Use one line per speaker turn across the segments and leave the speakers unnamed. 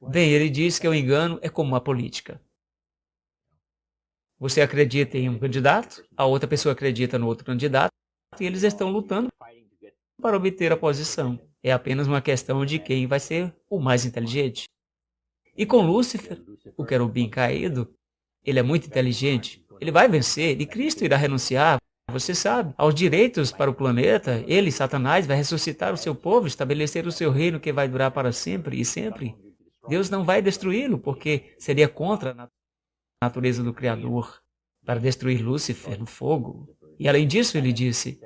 Bem, ele diz que o engano é como a política. Você acredita em um candidato, a outra pessoa acredita no outro candidato, e eles estão lutando para obter a posição. É apenas uma questão de quem vai ser o mais inteligente. E com Lúcifer, o querubim caído, ele é muito inteligente, ele vai vencer e Cristo irá renunciar, você sabe, aos direitos para o planeta. Ele, Satanás, vai ressuscitar o seu povo, estabelecer o seu reino que vai durar para sempre e sempre. Deus não vai destruí-lo, porque seria contra a natureza do Criador, para destruir Lúcifer no fogo. E além disso, ele disse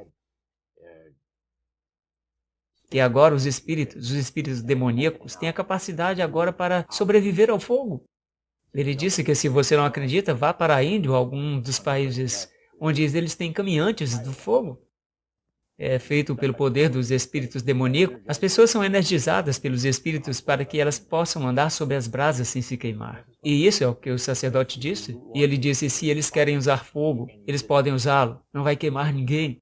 que agora os espíritos demoníacos, têm a capacidade agora para sobreviver ao fogo. Ele disse que se você não acredita, vá para a Índia ou algum dos países onde eles têm caminhantes do fogo. É feito pelo poder dos espíritos demoníacos. As pessoas são energizadas pelos espíritos para que elas possam andar sobre as brasas sem se queimar. E isso é o que o sacerdote disse. E ele disse, se eles querem usar fogo, eles podem usá-lo. Não vai queimar ninguém.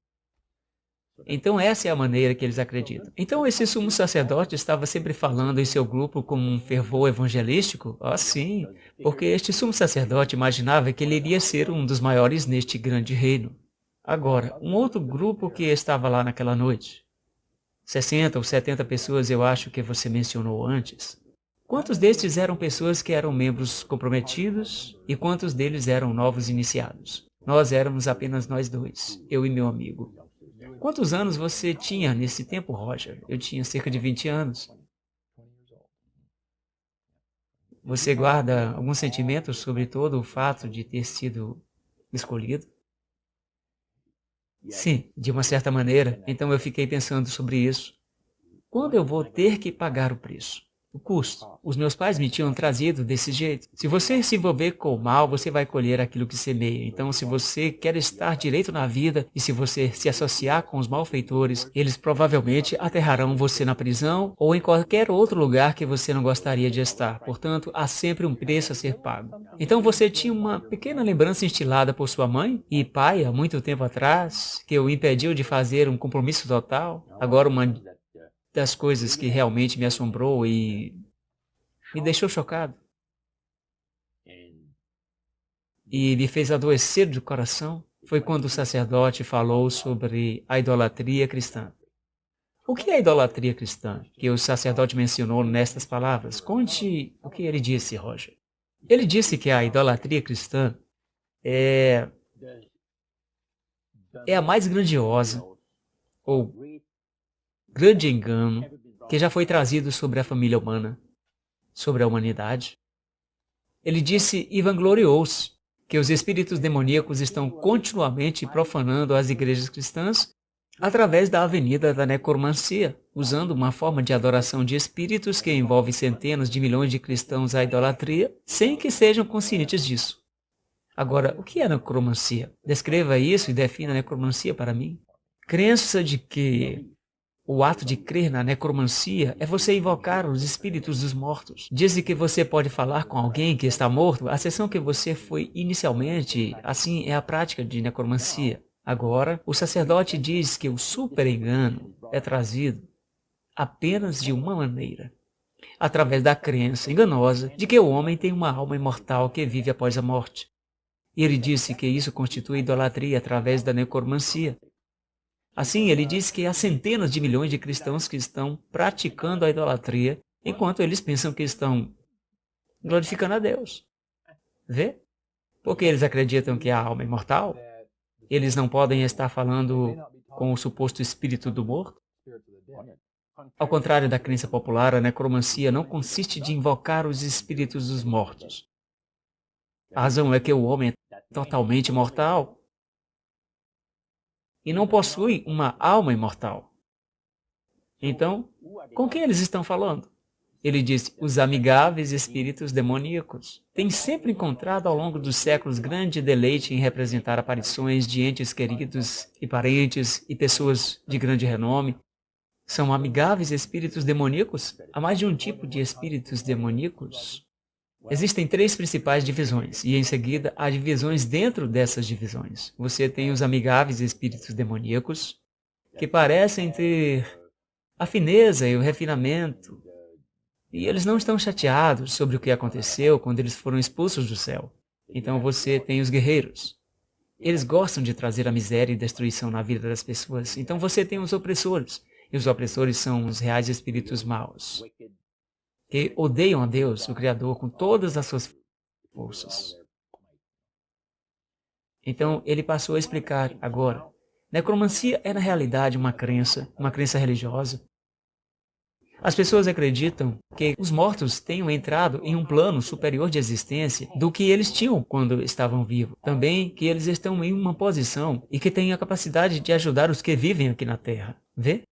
Então essa é a maneira que eles acreditam. Então esse sumo sacerdote estava sempre falando em seu grupo com um fervor evangelístico? Ah, sim, porque este sumo sacerdote imaginava que ele iria ser um dos maiores neste grande reino. Agora, um outro grupo que estava lá naquela noite, 60 ou 70 pessoas eu acho que você mencionou antes. Quantos destes eram pessoas que eram membros comprometidos e quantos deles eram novos iniciados? Nós éramos apenas nós dois, eu e meu amigo. Quantos anos você tinha nesse tempo, Roger? Eu tinha cerca de 20 anos. Você guarda algum sentimento sobre todo o fato de ter sido escolhido? Sim, de uma certa maneira. Então eu fiquei pensando sobre isso. Quando eu vou ter que pagar o preço? O custo. Os meus pais me tinham trazido desse jeito. Se você se envolver com o mal, você vai colher aquilo que semeia. Então, se você quer estar direito na vida e se você se associar com os malfeitores, eles provavelmente aterrarão você na prisão ou em qualquer outro lugar que você não gostaria de estar. Portanto, há sempre um preço a ser pago. Então, você tinha uma pequena lembrança instilada por sua mãe e pai há muito tempo atrás, que o impediu de fazer um compromisso total. Agora, uma das coisas que realmente me assombrou e me deixou chocado e me fez adoecer do coração foi quando o sacerdote falou sobre a idolatria cristã. O que é a idolatria cristã que o sacerdote mencionou nestas palavras? Conte o que ele disse, Roger. Ele disse que a idolatria cristã é, é a mais grandiosa ou grande engano que já foi trazido sobre a família humana, sobre a humanidade. Ele disse e vangloriou-se que os espíritos demoníacos estão continuamente profanando as igrejas cristãs através da avenida da necromancia, usando uma forma de adoração de espíritos que envolve centenas de milhões de cristãos à idolatria, sem que sejam conscientes disso. Agora, o que é necromancia? Descreva isso e defina a necromancia para mim. Crença de que o ato de crer na necromancia é você invocar os espíritos dos mortos. Dizem que você pode falar com alguém que está morto, a sessão que você foi inicialmente, assim é a prática de necromancia. Agora, o sacerdote diz que o super-engano é trazido apenas de uma maneira, através da crença enganosa de que o homem tem uma alma imortal que vive após a morte. E ele disse que isso constitui idolatria através da necromancia. Assim, ele diz que há centenas de milhões de cristãos que estão praticando a idolatria, enquanto eles pensam que estão glorificando a Deus. Vê? Porque eles acreditam que a alma é imortal. Eles não podem estar falando com o suposto espírito do morto. Ao contrário da crença popular, a necromancia não consiste de invocar os espíritos dos mortos. A razão é que o homem é totalmente mortal e não possui uma alma imortal. Então, com quem eles estão falando? Ele diz, os amigáveis espíritos demoníacos têm sempre encontrado ao longo dos séculos grande deleite em representar aparições de entes queridos e parentes e pessoas de grande renome. São amigáveis espíritos demoníacos? Há mais de um tipo de espíritos demoníacos. Existem três principais divisões, e em seguida há divisões dentro dessas divisões. Você tem os amigáveis espíritos demoníacos, que parecem ter a fineza e o refinamento E eles não estão chateados sobre o que aconteceu quando eles foram expulsos do céu. Então você tem os guerreiros. Eles gostam de trazer a miséria e destruição na vida das pessoas. Então você tem os opressores. E os opressores são os reais espíritos maus, que odeiam a Deus, o Criador, com todas as suas forças. Então ele passou a explicar agora. Necromancia é na realidade uma crença religiosa. As pessoas acreditam que os mortos tenham entrado em um plano superior de existência do que eles tinham quando estavam vivos. Também que eles estão em uma posição e que têm a capacidade de ajudar os que vivem aqui na Terra. Vê?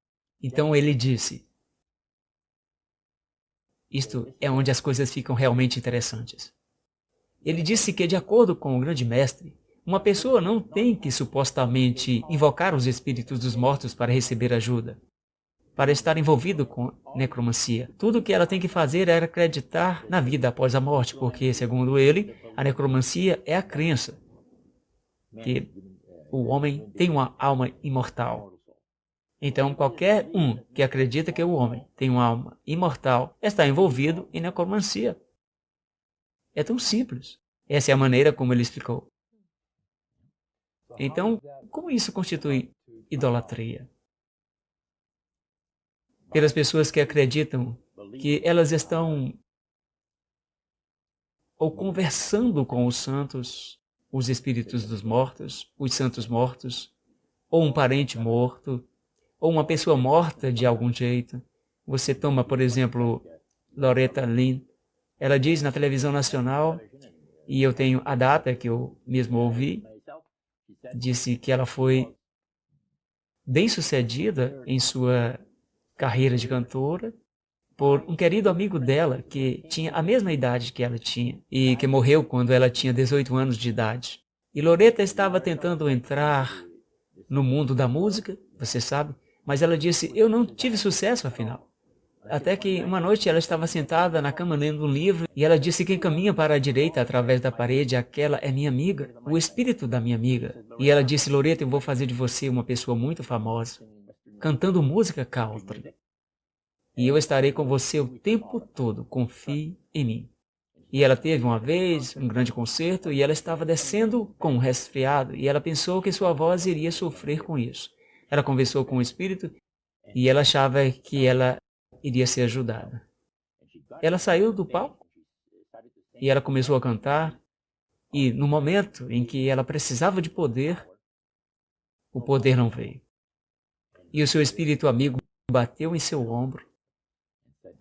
Então ele disse, isto é onde as coisas ficam realmente interessantes. Ele disse que, de acordo com o grande mestre, uma pessoa não tem que supostamente invocar os espíritos dos mortos para receber ajuda, para estar envolvido com necromancia. Tudo o que ela tem que fazer é acreditar na vida após a morte, porque, segundo ele, a necromancia é a crença que o homem tem uma alma imortal. Então, qualquer um que acredita que o homem tem uma alma imortal está envolvido em necromancia. É tão simples. Essa é a maneira como ele explicou. Então, como isso constitui idolatria? Pelas pessoas que acreditam que elas estão ou conversando com os santos, os espíritos dos mortos, os santos mortos, ou um parente morto, ou uma pessoa morta de algum jeito. Você toma, por exemplo, Loretta Lynn. Ela diz na televisão nacional, e eu tenho a data que eu mesmo ouvi, disse que ela foi bem-sucedida em sua carreira de cantora por um querido amigo dela que tinha a mesma idade que ela tinha e que morreu quando ela tinha 18 anos de idade. E Loretta estava tentando entrar no mundo da música, você sabe, mas ela disse, eu não tive sucesso afinal. Até que uma noite ela estava sentada na cama lendo um livro e ela disse que caminha para a direita através da parede, aquela é minha amiga, o espírito da minha amiga. E ela disse, Loretta, eu vou fazer de você uma pessoa muito famosa, cantando música country. E eu estarei com você o tempo todo, confie em mim. E ela teve uma vez um grande concerto e ela estava descendo com um resfriado e ela pensou que sua voz iria sofrer com isso. Ela conversou com o espírito e ela achava que ela iria ser ajudada. Ela saiu do palco e ela começou a cantar e no momento em que ela precisava de poder, o poder não veio. E o seu espírito amigo bateu em seu ombro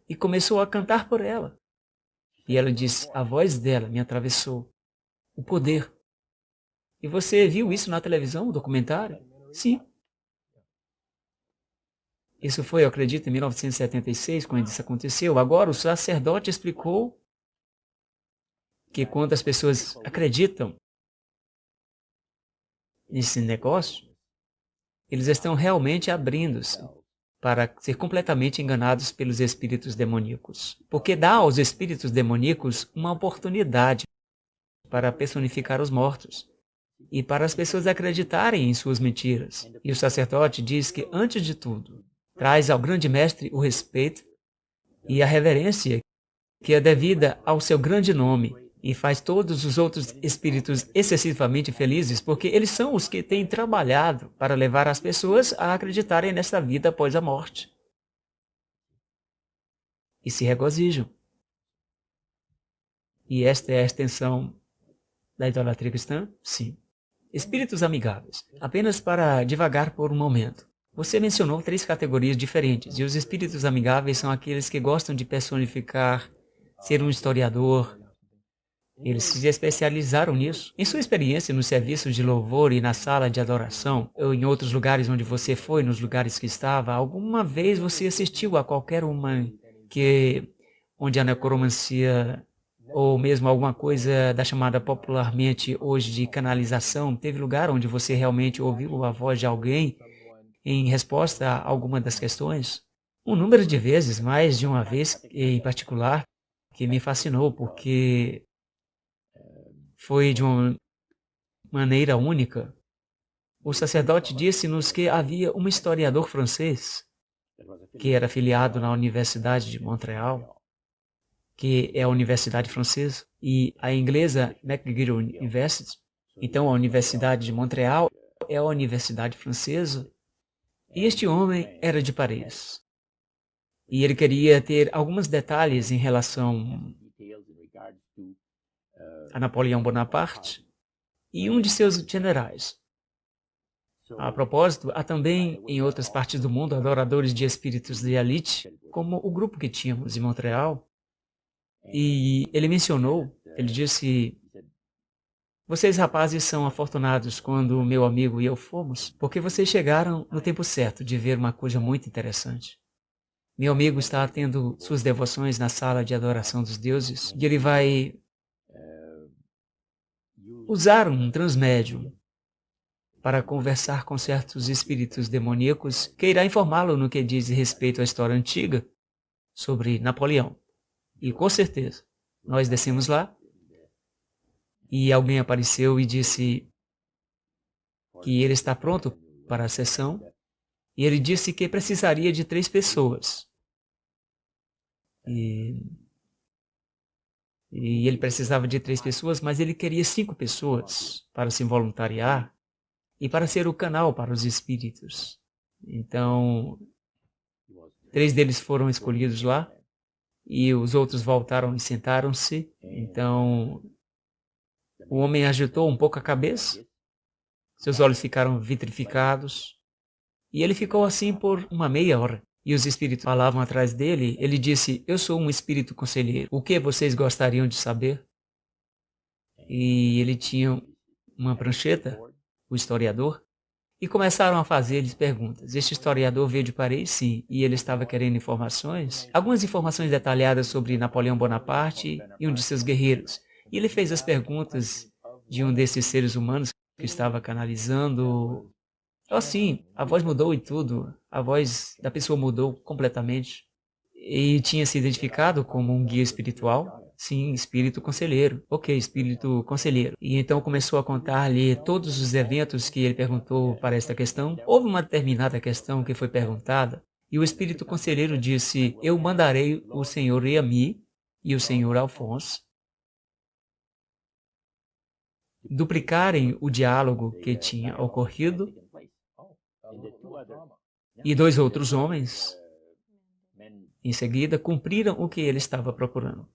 e começou a cantar por ela. E ela disse, a voz dela me atravessou. O poder. E você viu isso na televisão, o documentário? Sim. Isso foi, eu acredito, em 1976, quando isso aconteceu. Agora, o sacerdote explicou que quando as pessoas acreditam nesse negócio, eles estão realmente abrindo-se para ser completamente enganados pelos espíritos demoníacos. Porque dá aos espíritos demoníacos uma oportunidade para personificar os mortos e para as pessoas acreditarem em suas mentiras. E o sacerdote diz que, antes de tudo, traz ao grande mestre o respeito e a reverência que é devida ao seu grande nome e faz todos os outros espíritos excessivamente felizes, porque eles são os que têm trabalhado para levar as pessoas a acreditarem nesta vida após a morte. E se regozijam. E esta é a extensão da idolatria cristã? Sim. Espíritos amigáveis. Apenas para divagar por um momento. Você mencionou 3 categorias diferentes, e os espíritos amigáveis são aqueles que gostam de personificar, ser um historiador. Eles se especializaram nisso. Em sua experiência nos serviços de louvor e na sala de adoração, ou em outros lugares onde você foi, nos lugares que estava, alguma vez você assistiu a qualquer uma onde a necromancia, ou mesmo alguma coisa da chamada popularmente hoje de canalização, teve lugar onde você realmente ouviu a voz de alguém em resposta a alguma das questões? Um número de vezes, mais de uma vez em particular, que me fascinou, porque foi de uma maneira única. O sacerdote disse-nos que havia um historiador francês que era afiliado na Universidade de Montreal que é a universidade francesa, e a inglesa McGill University. Então, a Universidade de Montreal é a universidade francesa. E este homem era de Paris. E ele queria ter alguns detalhes em relação a Napoleão Bonaparte e um de seus generais. A propósito, há também em outras partes do mundo adoradores de espíritos de elite, como o grupo que tínhamos em Montreal. E ele mencionou, ele disse: vocês rapazes são afortunados quando meu amigo e eu fomos, porque vocês chegaram no tempo certo de ver uma coisa muito interessante. Meu amigo está tendo suas devoções na sala de adoração dos deuses e ele vai usar um transmédium para conversar com certos espíritos demoníacos que irá informá-lo no que diz respeito à história antiga sobre Napoleão. E com certeza, nós descemos lá e alguém apareceu e disse que ele está pronto para a sessão e ele disse que precisaria de 3 pessoas. E ele precisava de 3 pessoas, mas ele queria 5 pessoas para se voluntariar e para ser o canal para os espíritos. Então, 3 deles foram escolhidos lá e os outros voltaram e sentaram-se. Então, o homem agitou um pouco a cabeça, seus olhos ficaram vitrificados e ele ficou assim por uma meia hora. E os espíritos falavam atrás dele. Ele disse: eu sou um espírito conselheiro. O que vocês gostariam de saber? E ele tinha uma prancheta, o historiador, e começaram a fazer-lhes perguntas. Este historiador veio de Paris, sim, e ele estava querendo informações, algumas informações detalhadas sobre Napoleão Bonaparte e um de seus guerreiros. E ele fez as perguntas de um desses seres humanos que estava canalizando. Assim, a voz mudou e tudo. A voz da pessoa mudou completamente. E tinha se identificado como um guia espiritual. Sim, espírito conselheiro. Ok, espírito conselheiro. E então começou a contar-lhe todos os eventos que ele perguntou para esta questão. Houve uma determinada questão que foi perguntada. E o espírito conselheiro disse: eu mandarei o senhor Remy e o senhor Alphonse duplicarem o diálogo que tinha ocorrido. E 2 outros homens, em seguida, cumpriram o que ele estava procurando.